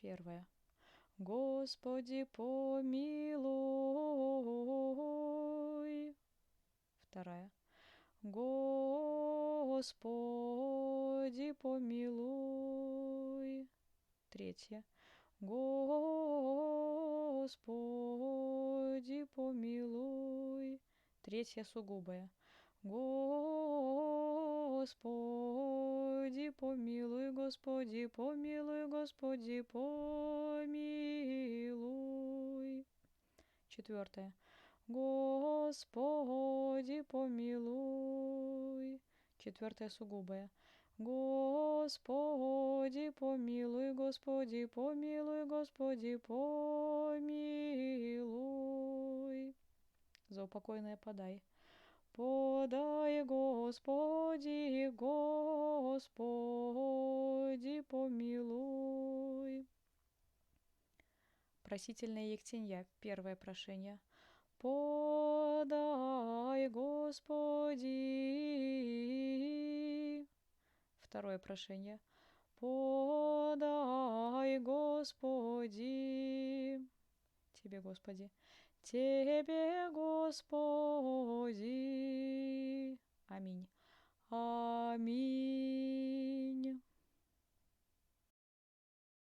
Первое. Господи, помилуй. Вторая. Господи, помилуй. Третья. Господи, помилуй. Третья сугубая. Господи, помилуй, Господи, помилуй, Господи, помилуй. Четвертое. Господи, помилуй. Четвертая сугубая. Господи, помилуй, Господи, помилуй, Господи, помилуй. Заупокойное подай. Подай, Господи, Господи, помилуй. Просительная ектенья. Первое прошение. Подай, Господи. Второе прошение. Подай, Господи. Тебе, Господи. Тебе, Господи.